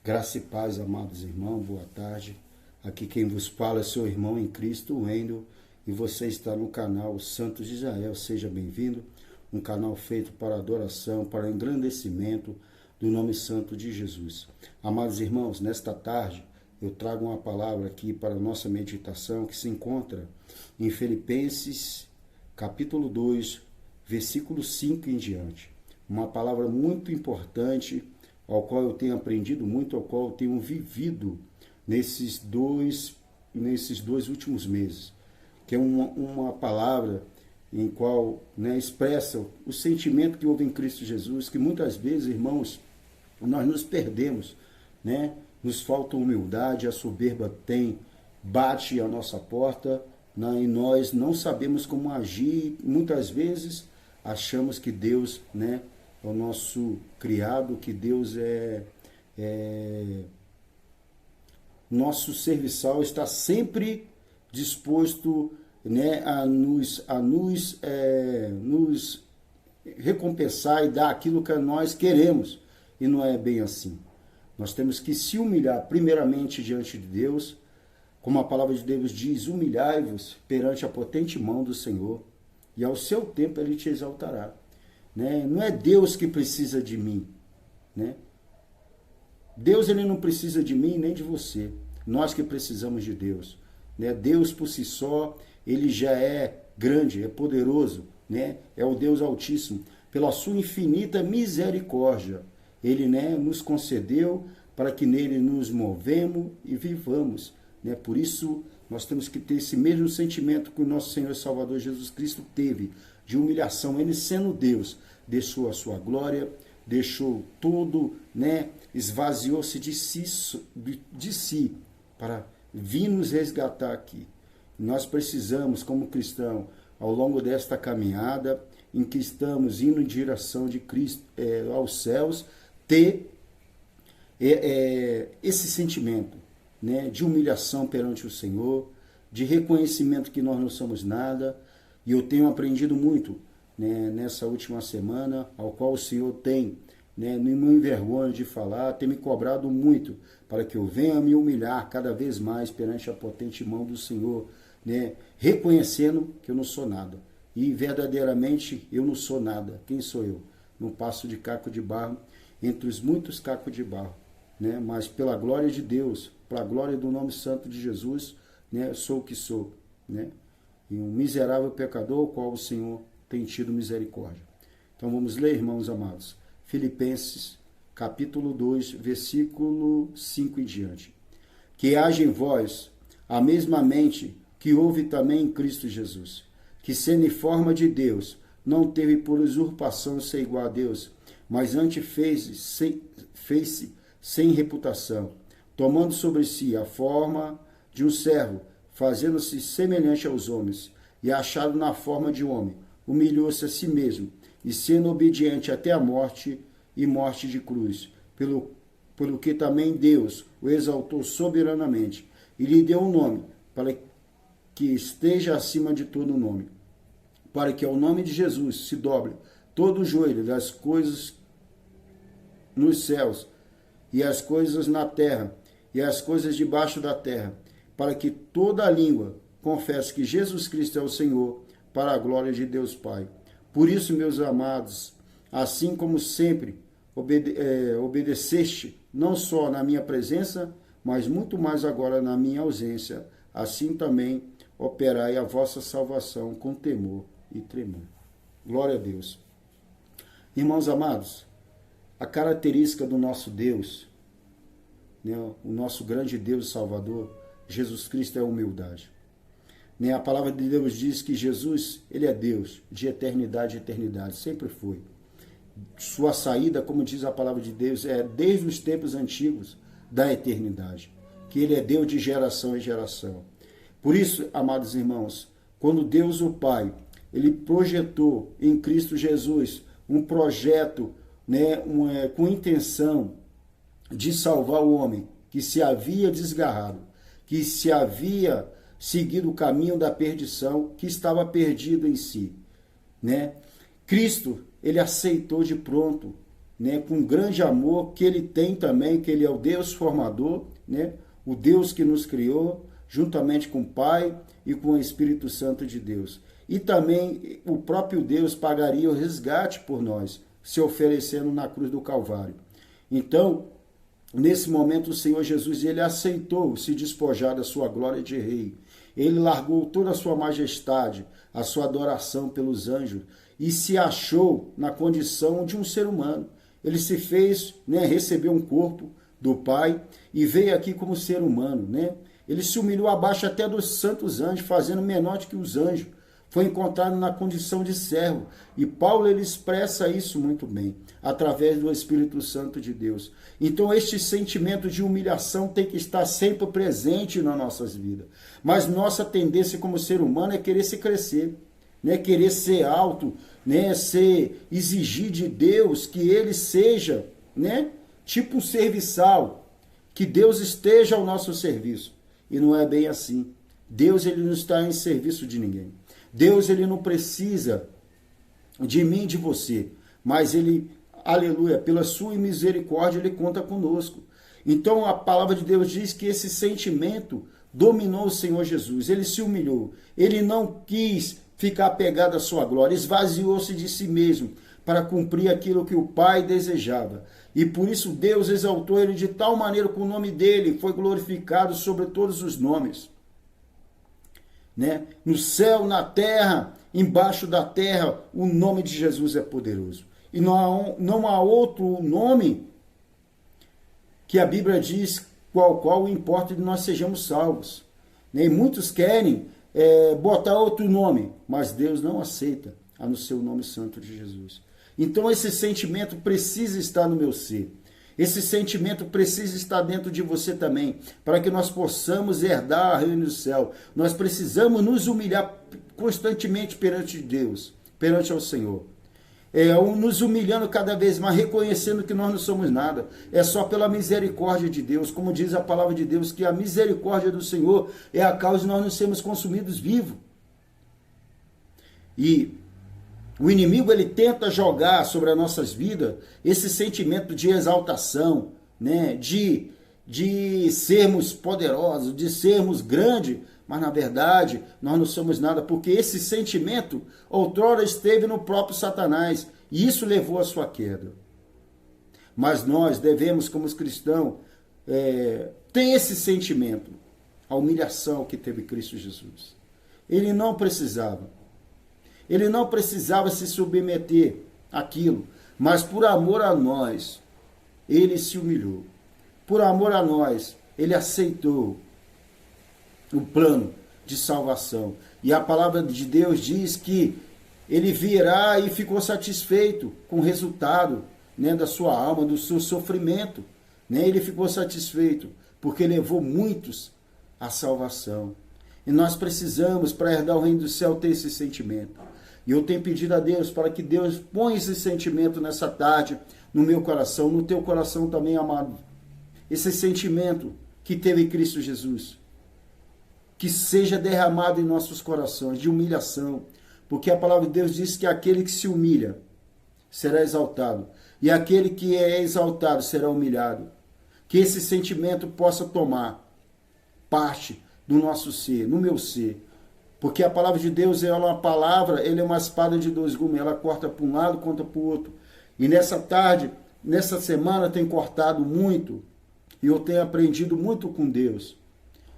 Graça e paz, amados irmãos, boa tarde. Aqui quem vos fala é seu irmão em Cristo, Wendel, e você está no canal Santos de Israel. Seja bem-vindo, um canal feito para adoração, para engrandecimento do nome santo de Jesus. Amados irmãos, nesta tarde eu trago uma palavra aqui para a nossa meditação que se encontra em Filipenses, capítulo 2, versículo 5 em diante. Uma palavra muito importante, ao qual eu tenho aprendido muito, ao qual eu tenho vivido nesses dois últimos meses, que é uma palavra em qual expressa o sentimento que houve em Cristo Jesus, que muitas vezes, irmãos, nós nos perdemos, nos falta humildade, a soberba bate a nossa porta, e nós não sabemos como agir, muitas vezes achamos que Deus, é o nosso criado, que Deus nosso serviçal, está sempre disposto a nos recompensar e dar aquilo que nós queremos. E não é bem assim. Nós temos que se humilhar primeiramente diante de Deus, como a palavra de Deus diz: humilhai-vos perante a potente mão do Senhor, e ao seu tempo Ele te exaltará. Não é Deus que precisa de mim. Deus, Ele não precisa de mim nem de você. Nós que precisamos de Deus. Deus por si só, Ele já é grande, é poderoso. É o Deus Altíssimo. Pela sua infinita misericórdia, Ele nos concedeu para que nele nos movemos e vivamos. Por isso, nós temos que ter esse mesmo sentimento que o nosso Senhor e Salvador Jesus Cristo teve, de humilhação. Ele, sendo Deus, deixou a sua glória, deixou tudo, esvaziou-se de si para vir nos resgatar aqui. Nós precisamos, como cristão, ao longo desta caminhada em que estamos indo em direção de Cristo aos céus, ter esse sentimento de humilhação perante o Senhor, de reconhecimento que nós não somos nada. E eu tenho aprendido muito nessa última semana, ao qual o Senhor tem, não me envergonho de falar, tem me cobrado muito para que eu venha me humilhar cada vez mais perante a potente mão do Senhor, reconhecendo que eu não sou nada. E verdadeiramente eu não sou nada. Quem sou eu? Não passo de caco de barro entre os muitos cacos de barro. Mas pela glória de Deus, pela glória do nome santo de Jesus, sou o que sou. E um miserável pecador, ao qual o Senhor tem tido misericórdia. Então vamos ler, irmãos amados, Filipenses, capítulo 2, versículo 5 em diante. Que haja em vós a mesma mente que houve também em Cristo Jesus, que sendo em forma de Deus, não teve por usurpação ser igual a Deus, mas antes fez-se sem reputação, tomando sobre si a forma de um servo, fazendo-se semelhante aos homens, e achado na forma de homem, humilhou-se a si mesmo, e sendo obediente até a morte, e morte de cruz, pelo que também Deus o exaltou soberanamente, e lhe deu um nome, para que esteja acima de todo nome, para que ao nome de Jesus se dobre todo o joelho das coisas nos céus, e as coisas na terra, e as coisas debaixo da terra, para que toda a língua confesse que Jesus Cristo é o Senhor, para a glória de Deus Pai. Por isso, meus amados, assim como sempre obedeceste, não só na minha presença, mas muito mais agora na minha ausência, assim também operai a vossa salvação com temor e tremor. Glória a Deus. Irmãos amados, a característica do nosso Deus, o nosso grande Deus e Salvador, Jesus Cristo, é a humildade. A palavra de Deus diz que Jesus, Ele é Deus, de eternidade a eternidade, sempre foi. Sua saída, como diz a palavra de Deus, é desde os tempos antigos da eternidade, que Ele é Deus de geração em geração. Por isso, amados irmãos, quando Deus o Pai, Ele projetou em Cristo Jesus um projeto, com intenção de salvar o homem que se havia desgarrado, que se havia seguido o caminho da perdição, que estava perdido em si. Cristo, ele aceitou de pronto né, com grande amor que ele tem também, que ele é o Deus formador, né, o Deus que nos criou, juntamente com o Pai e com o Espírito Santo de Deus. E também o próprio Deus pagaria o resgate por nós, se oferecendo na cruz do Calvário. Então, nesse momento, o Senhor Jesus, ele aceitou se despojar da sua glória de rei. Ele largou toda a sua majestade, a sua adoração pelos anjos, e se achou na condição de um ser humano. Ele se fez, né, recebeu um corpo do Pai e veio aqui como ser humano, né? Ele se humilhou abaixo até dos santos anjos, fazendo menor do que os anjos. Foi encontrado na condição de servo. E Paulo, ele expressa isso muito bem, através do Espírito Santo de Deus. Então, este sentimento de humilhação tem que estar sempre presente nas nossas vidas. Mas nossa tendência como ser humano é querer se crescer, né? Querer ser alto, né? Exigir de Deus que ele seja, né, tipo um serviçal, que Deus esteja ao nosso serviço. E não é bem assim. Deus, ele não está em serviço de ninguém. Deus, ele não precisa de mim, de você, mas ele, aleluia, pela sua misericórdia, ele conta conosco. Então a palavra de Deus diz que esse sentimento dominou o Senhor Jesus. Ele se humilhou. Ele não quis ficar apegado à sua glória. Esvaziou-se de si mesmo para cumprir aquilo que o Pai desejava. E por isso Deus exaltou ele de tal maneira que o nome dele foi glorificado sobre todos os nomes. Né? No céu, na terra, embaixo da terra, o nome de Jesus é poderoso. E não há outro nome que a Bíblia diz qual importa de nós sejamos salvos. Né? E muitos querem botar outro nome, mas Deus não aceita a no seu nome santo de Jesus. Então esse sentimento precisa estar no meu ser. Esse sentimento precisa estar dentro de você também, para que nós possamos herdar a reino do céu. Nós precisamos nos humilhar constantemente perante Deus, perante ao Senhor. Nos humilhando cada vez mais, reconhecendo que nós não somos nada. É só pela misericórdia de Deus, como diz a palavra de Deus, que a misericórdia do Senhor é a causa de nós não sermos consumidos vivos. E o inimigo, ele tenta jogar sobre as nossas vidas esse sentimento de exaltação, né? de sermos poderosos, de sermos grandes, mas na verdade nós não somos nada, porque esse sentimento outrora esteve no próprio Satanás e isso levou à sua queda. Mas nós devemos, como os cristãos, ter esse sentimento, a humilhação que teve Cristo Jesus. Ele não precisava. Ele não precisava se submeter àquilo, mas por amor a nós, ele se humilhou. Por amor a nós, ele aceitou o plano de salvação. E a palavra de Deus diz que ele virá e ficou satisfeito com o resultado, né, da sua alma, do seu sofrimento. Né? Ele ficou satisfeito porque levou muitos à salvação. E nós precisamos, para herdar o reino do céu, ter esse sentimento. E eu tenho pedido a Deus para que Deus ponha esse sentimento nessa tarde no meu coração, no teu coração também, amado. Esse sentimento que teve Cristo Jesus. Que seja derramado em nossos corações, de humilhação. Porque a palavra de Deus diz que aquele que se humilha será exaltado. E aquele que é exaltado será humilhado. Que esse sentimento possa tomar parte do nosso ser, no meu ser. Porque a palavra de Deus é uma palavra, ele é uma espada de dois gumes, ela corta para um lado, corta para o outro. E nessa tarde, nessa semana, tem cortado muito, e eu tenho aprendido muito com Deus,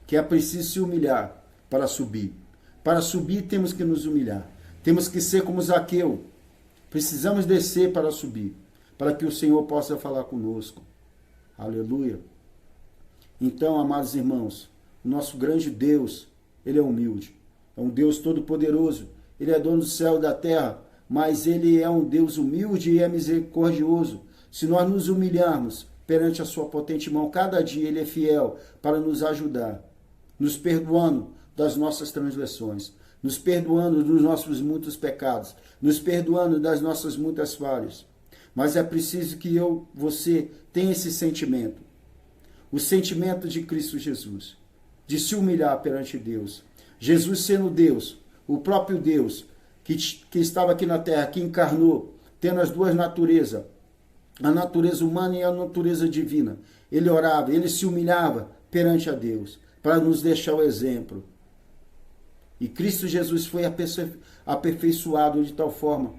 que é preciso se humilhar para subir. Para subir, temos que nos humilhar. Temos que ser como Zaqueu. Precisamos descer para subir, para que o Senhor possa falar conosco. Aleluia. Então, amados irmãos, o nosso grande Deus, ele é humilde. É um Deus todo-poderoso. Ele é dono do céu e da terra, mas ele é um Deus humilde e é misericordioso. Se nós nos humilharmos perante a sua potente mão, cada dia ele é fiel para nos ajudar, nos perdoando das nossas transgressões, nos perdoando dos nossos muitos pecados, nos perdoando das nossas muitas falhas. Mas é preciso que você tenha esse sentimento, o sentimento de Cristo Jesus, de se humilhar perante Deus. Jesus sendo Deus, o próprio Deus, que estava aqui na terra, que encarnou, tendo as duas naturezas, a natureza humana e a natureza divina. Ele orava, ele se humilhava perante a Deus, para nos deixar o exemplo. E Cristo Jesus foi aperfeiçoado de tal forma,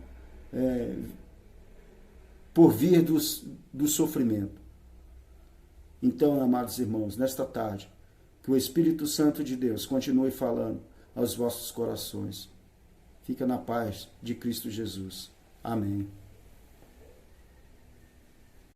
por vir do sofrimento. Então, amados irmãos, nesta tarde, que o Espírito Santo de Deus continue falando aos vossos corações. Fica na paz de Cristo Jesus. Amém.